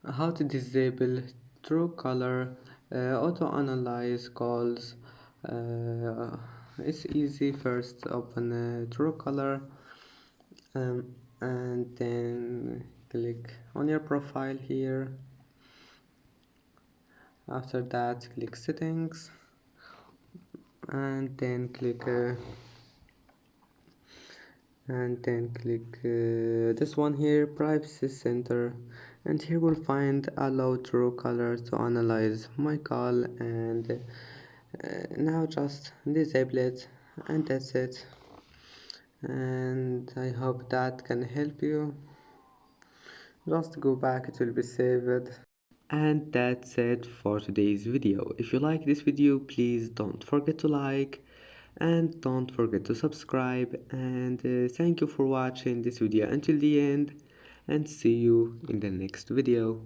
How to disable Truecaller auto-analyze calls. It's easy. First open Truecaller, and then click on your profile here. After that, click settings, and then click this one here, privacy center, and here we'll find allow Truecaller to analyze my call, and now just disable it, and that's it. And I hope that can help you. Just go back, it will be saved. And that's it for today's video. If you like this video, please don't forget to like and don't forget to subscribe, and thank you for watching this video until the end, and see you in the next video.